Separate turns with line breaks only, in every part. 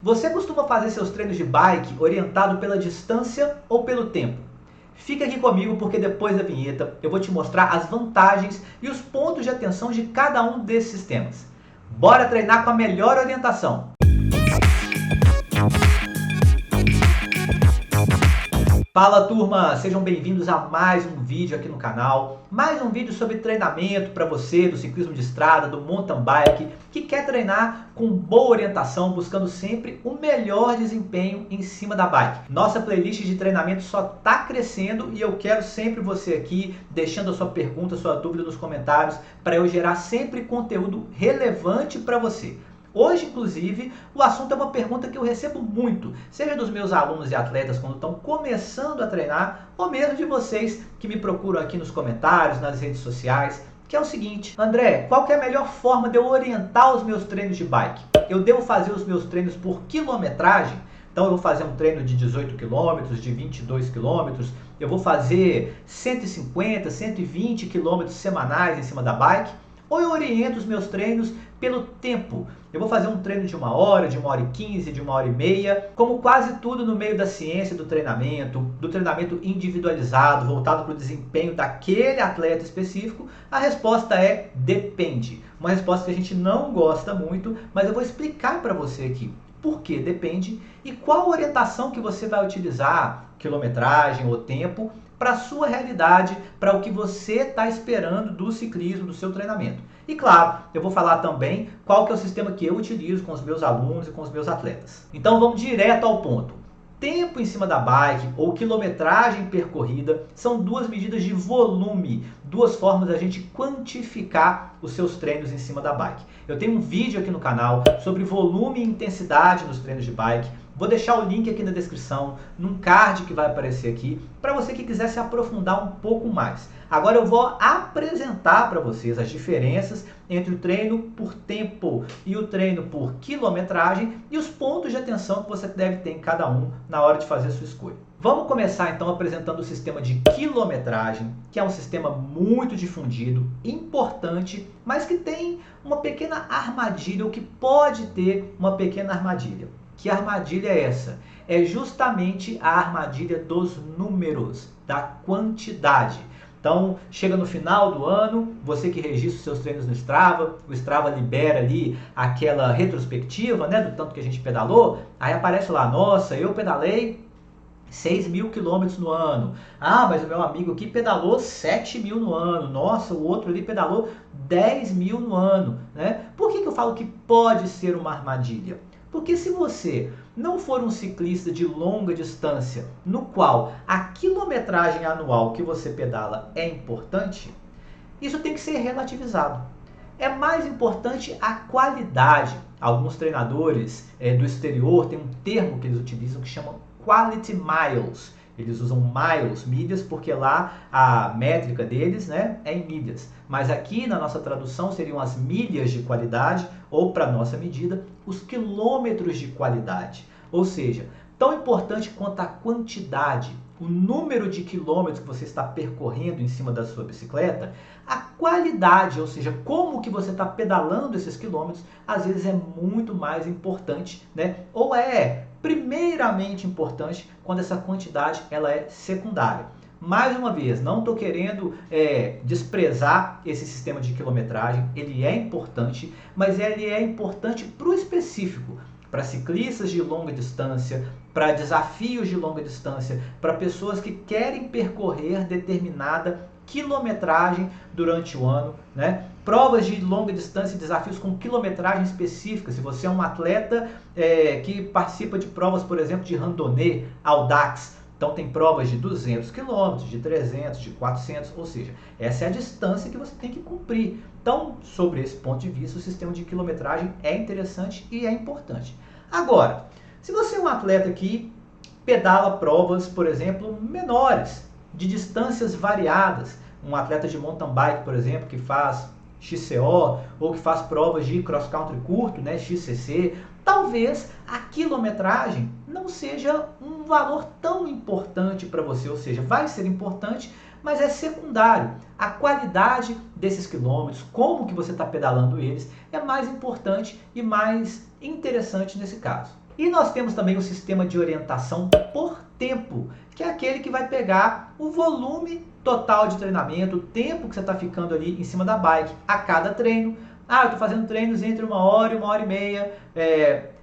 Você costuma fazer seus treinos de bike orientado pela distância ou pelo tempo? Fica aqui comigo porque depois da vinheta eu vou te mostrar as vantagens e os pontos de atenção de cada um desses sistemas. Bora treinar com a melhor orientação! Fala turma, sejam bem-vindos a mais um vídeo aqui no canal, mais um vídeo sobre treinamento para você do ciclismo de estrada, do mountain bike, que quer treinar com boa orientação, buscando sempre o melhor desempenho em cima da bike. Nossa playlist de treinamento só está crescendo e eu quero sempre você aqui deixando a sua pergunta, sua dúvida nos comentários para eu gerar sempre conteúdo relevante para você. Hoje, inclusive, o assunto é uma pergunta que eu recebo muito, seja dos meus alunos e atletas quando estão começando a treinar, ou mesmo de vocês que me procuram aqui nos comentários, nas redes sociais, que é o seguinte: André, qual que é a melhor forma de eu orientar os meus treinos de bike? Eu devo fazer os meus treinos por quilometragem? Então eu vou fazer um treino de 18 km, de 22 km, eu vou fazer 150, 120 km semanais em cima da bike? Ou eu oriento os meus treinos pelo tempo? Eu vou fazer um treino de 1 hora, de 1h15, de 1h30, como quase tudo no meio da ciência do treinamento individualizado, voltado para o desempenho daquele atleta específico. A resposta é depende. Uma resposta que a gente não gosta muito, mas eu vou explicar para você aqui por que depende e qual orientação que você vai utilizar, quilometragem ou tempo, para a sua realidade, para o que você está esperando do ciclismo, do seu treinamento. E claro, eu vou falar também qual que é o sistema que eu utilizo com os meus alunos e com os meus atletas. Então vamos direto ao ponto. Tempo em cima da bike ou quilometragem percorrida são duas medidas de volume, duas formas da gente quantificar os seus treinos em cima da bike. Eu tenho um vídeo aqui no canal sobre volume e intensidade nos treinos de bike. Vou deixar o link aqui na descrição, num card que vai aparecer aqui, para você que quiser se aprofundar um pouco mais. Agora eu vou apresentar para vocês as diferenças entre o treino por tempo e o treino por quilometragem e os pontos de atenção que você deve ter em cada um na hora de fazer a sua escolha. Vamos começar então apresentando o sistema de quilometragem, que é um sistema muito difundido, importante, mas que tem uma pequena armadilha, ou que pode ter uma pequena armadilha. Que armadilha é essa? É justamente a armadilha dos números, da quantidade. Então, chega no final do ano, você que registra os seus treinos no Strava, o Strava libera ali aquela retrospectiva, né, do tanto que a gente pedalou, aí aparece lá, nossa, eu pedalei 6.000 quilômetros no ano. Ah, mas o meu amigo aqui pedalou 7.000 no ano. Nossa, o outro ali pedalou 10.000 no ano, né? Por que eu falo que pode ser uma armadilha? Porque se você não for um ciclista de longa distância, no qual a quilometragem anual que você pedala é importante, isso tem que ser relativizado. É mais importante a qualidade. Alguns treinadores do exterior têm um termo que eles utilizam que chama Quality Miles. Eles usam miles, milhas, porque lá a métrica deles, né, é em milhas. Mas aqui na nossa tradução seriam as milhas de qualidade, ou para nossa medida, os quilômetros de qualidade. Ou seja, tão importante quanto a quantidade, o número de quilômetros que você está percorrendo em cima da sua bicicleta, a qualidade, ou seja, como que você está pedalando esses quilômetros, às vezes é muito mais importante, né? Ou é primeiramente importante quando essa quantidade ela é secundária. Mais uma vez, não estou querendo desprezar esse sistema de quilometragem, ele é importante, mas ele é importante para o específico, para ciclistas de longa distância, para desafios de longa distância, para pessoas que querem percorrer determinada quilometragem durante o ano, né? Provas de longa distância e desafios com quilometragem específica. Se você é um atleta que participa de provas, por exemplo, de randonnée, audax, então tem provas de 200 km, de 300, de 400, ou seja, essa é a distância que você tem que cumprir. Então, sobre esse ponto de vista, o sistema de quilometragem é interessante e é importante. Agora, se você é um atleta que pedala provas, por exemplo, menores, de distâncias variadas, um atleta de mountain bike, por exemplo, que faz XCO ou que faz provas de cross country curto, né, XCC, talvez a quilometragem não seja um valor tão importante para você, ou seja, vai ser importante, mas é secundário. A qualidade desses quilômetros, como que você está pedalando eles, é mais importante e mais interessante nesse caso. E nós temos também o sistema de orientação por tempo, que é aquele que vai pegar o volume total de treinamento, o tempo que você está ficando ali em cima da bike a cada treino. Ah, eu estou fazendo treinos entre 1 hora e 1 hora e meia,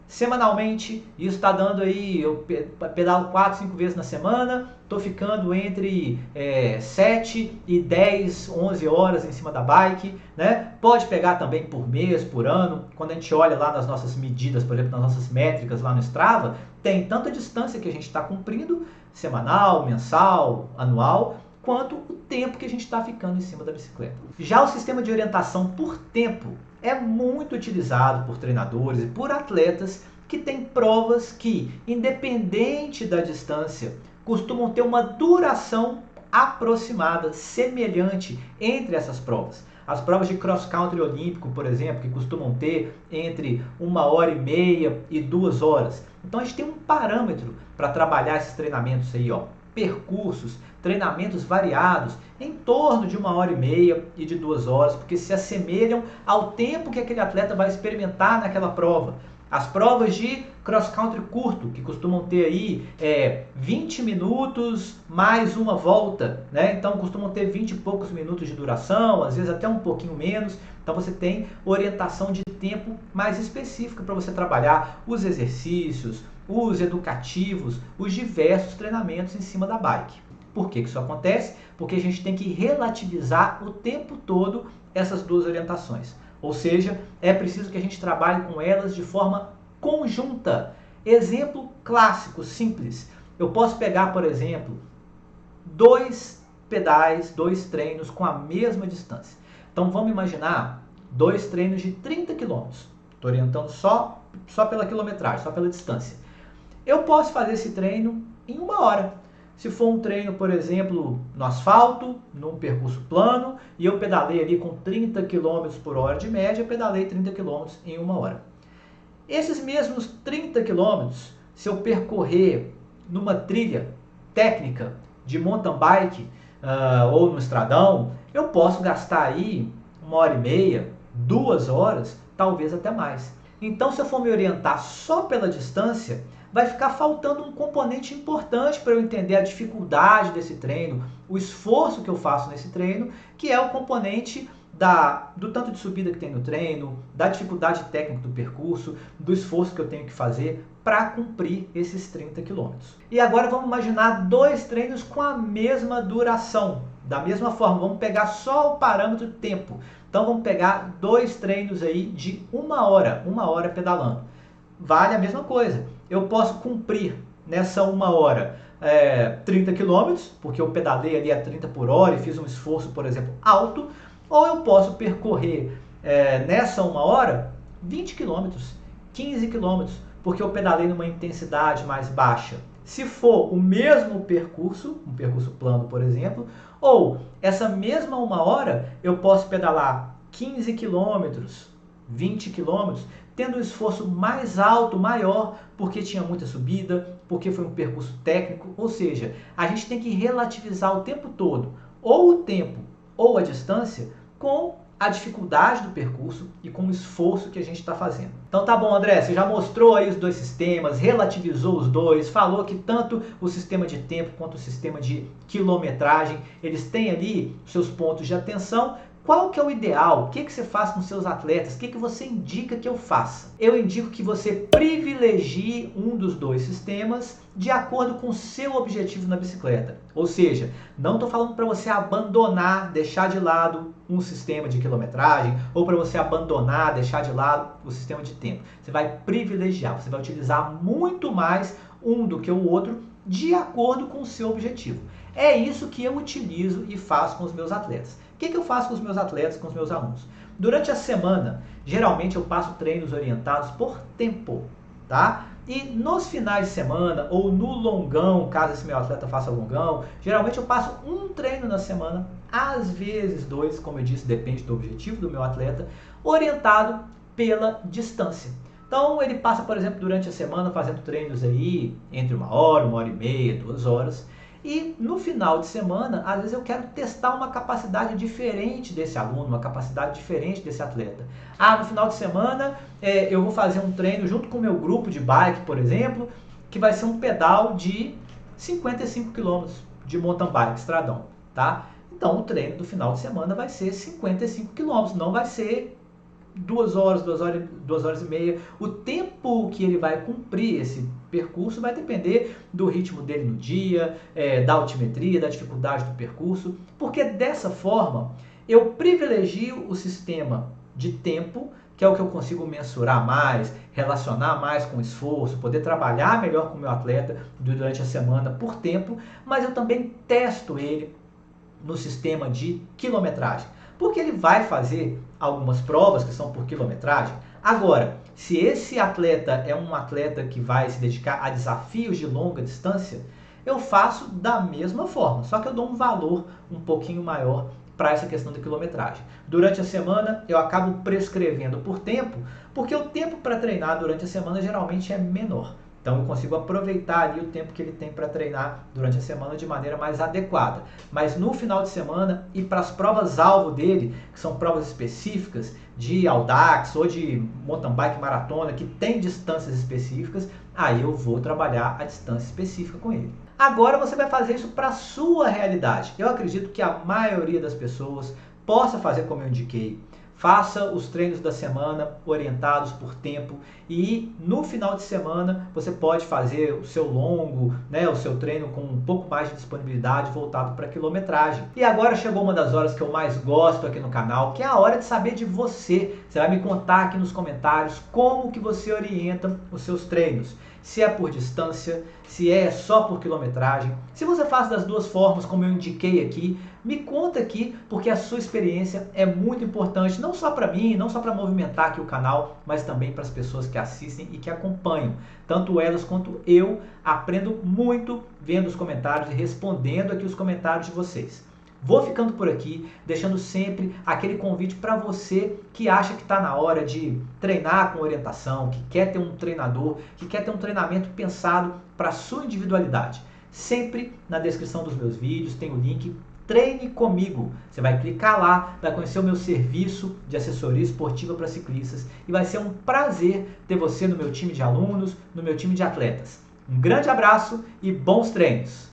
semanalmente, isso está dando aí, eu pedalo 4, 5 vezes na semana, estou ficando entre 7 e 10, 11 horas em cima da bike, né? Pode pegar também por mês, por ano, quando a gente olha lá nas nossas medidas, por exemplo, nas nossas métricas lá no Strava, tem tanto a distância que a gente está cumprindo, semanal, mensal, anual, quanto o tempo que a gente está ficando em cima da bicicleta. Já o sistema de orientação por tempo é muito utilizado por treinadores e por atletas que têm provas que, independente da distância, costumam ter uma duração aproximada, semelhante entre essas provas. As provas de cross-country olímpico, por exemplo, que costumam ter entre 1 hora e meia e 2 horas. Então a gente tem um parâmetro para trabalhar esses treinamentos aí, ó. Percursos, treinamentos variados em torno de 1 hora e meia e de 2 horas, porque se assemelham ao tempo que aquele atleta vai experimentar naquela prova. As provas de cross-country curto, que costumam ter aí 20 minutos mais uma volta, né? Então costumam ter 20 e poucos minutos de duração, às vezes até um pouquinho menos. Então você tem orientação de tempo mais específica para você trabalhar os exercícios, os educativos, os diversos treinamentos em cima da bike. Por que isso acontece? Porque a gente tem que relativizar o tempo todo essas duas orientações. Ou seja, é preciso que a gente trabalhe com elas de forma conjunta. Exemplo clássico, simples. Eu posso pegar, por exemplo, 2 pedais, 2 treinos com a mesma distância. Então vamos imaginar 2 treinos de 30 km. Estou orientando só pela quilometragem, só pela distância. Eu posso fazer esse treino em 1 hora. Se for um treino, por exemplo, no asfalto, num percurso plano, e eu pedalei ali com 30 km por hora de média, eu pedalei 30 km em 1 hora. Esses mesmos 30 km, se eu percorrer numa trilha técnica de mountain bike ou no estradão, eu posso gastar aí 1 hora e meia, 2 horas, talvez até mais. Então, se eu for me orientar só pela distância, vai ficar faltando um componente importante para eu entender a dificuldade desse treino, o esforço que eu faço nesse treino, que é o componente do tanto de subida que tem no treino, da dificuldade técnica do percurso, do esforço que eu tenho que fazer para cumprir esses 30 km. E agora vamos imaginar 2 treinos com a mesma duração. Da mesma forma, vamos pegar só o parâmetro tempo. Então vamos pegar 2 treinos aí de 1 hora pedalando. Vale a mesma coisa. Eu posso cumprir nessa 1 hora 30 km, porque eu pedalei ali a 30 por hora e fiz um esforço, por exemplo, alto, ou eu posso percorrer nessa 1 hora 20 km, 15 km, porque eu pedalei numa intensidade mais baixa. Se for o mesmo percurso, um percurso plano, por exemplo, ou essa mesma 1 hora, eu posso pedalar 15 km, 20 km, tendo um esforço mais alto, maior, porque tinha muita subida, porque foi um percurso técnico, ou seja, a gente tem que relativizar o tempo todo, ou o tempo ou a distância, com a dificuldade do percurso e com o esforço que a gente está fazendo. Então tá bom, André, você já mostrou aí os 2 sistemas, relativizou os dois, falou que tanto o sistema de tempo quanto o sistema de quilometragem, eles têm ali seus pontos de atenção. Qual que é o ideal? O que você faz com seus atletas? O que você indica que eu faça? Eu indico que você privilegie um dos 2 sistemas de acordo com o seu objetivo na bicicleta. Ou seja, não estou falando para você abandonar, deixar de lado um sistema de quilometragem ou para você abandonar, deixar de lado o sistema de tempo. Você vai privilegiar, você vai utilizar muito mais um do que o outro de acordo com o seu objetivo. É isso que eu utilizo e faço com os meus atletas. O que eu faço com os meus atletas, com os meus alunos? Durante a semana, geralmente eu passo treinos orientados por tempo, tá? E nos finais de semana ou no longão, caso esse meu atleta faça longão, geralmente eu passo um treino na semana, às vezes 2, como eu disse, depende do objetivo do meu atleta, orientado pela distância. Então ele passa, por exemplo, durante a semana fazendo treinos aí entre 1 hora, 1 hora e meia, 2 horas. E no final de semana, às vezes eu quero testar uma capacidade diferente desse aluno, uma capacidade diferente desse atleta. No final de semana eu vou fazer um treino junto com o meu grupo de bike, por exemplo, que vai ser um pedal de 55 km de mountain bike, estradão, tá? Então o treino do final de semana vai ser 55 km, não vai ser 2 horas, 2 horas e meia. O tempo que ele vai cumprir esse percurso vai depender do ritmo dele no dia, da altimetria, da dificuldade do percurso, porque dessa forma eu privilegio o sistema de tempo, que é o que eu consigo mensurar mais, relacionar mais com o esforço, poder trabalhar melhor com o meu atleta durante a semana por tempo, mas eu também testo ele no sistema de quilometragem, porque ele vai fazer algumas provas que são por quilometragem. Agora, se esse atleta é um atleta que vai se dedicar a desafios de longa distância, eu faço da mesma forma, só que eu dou um valor um pouquinho maior para essa questão da quilometragem. Durante a semana eu acabo prescrevendo por tempo, porque o tempo para treinar durante a semana geralmente é menor. Então eu consigo aproveitar ali o tempo que ele tem para treinar durante a semana de maneira mais adequada. Mas no final de semana e para as provas-alvo dele, que são provas específicas de Audax ou de mountain bike maratona, que tem distâncias específicas, aí eu vou trabalhar a distância específica com ele. Agora você vai fazer isso para a sua realidade. Eu acredito que a maioria das pessoas possa fazer como eu indiquei. Faça os treinos da semana orientados por tempo e no final de semana você pode fazer o seu longo, o seu treino com um pouco mais de disponibilidade voltado para quilometragem. E agora chegou uma das horas que eu mais gosto aqui no canal, que é a hora de saber de você. Você vai me contar aqui nos comentários como que você orienta os seus treinos. Se é por distância, se é só por quilometragem. Se você faz das duas formas, como eu indiquei aqui, me conta aqui, porque a sua experiência é muito importante, não só para mim, não só para movimentar aqui o canal, mas também para as pessoas que assistem e que acompanham. Tanto elas quanto eu aprendo muito vendo os comentários e respondendo aqui os comentários de vocês. Vou ficando por aqui, deixando sempre aquele convite para você que acha que está na hora de treinar com orientação, que quer ter um treinador, que quer ter um treinamento pensado para a sua individualidade. Sempre na descrição dos meus vídeos tem o link Treine Comigo. Você vai clicar lá, vai conhecer o meu serviço de assessoria esportiva para ciclistas e vai ser um prazer ter você no meu time de alunos, no meu time de atletas. Um grande abraço e bons treinos!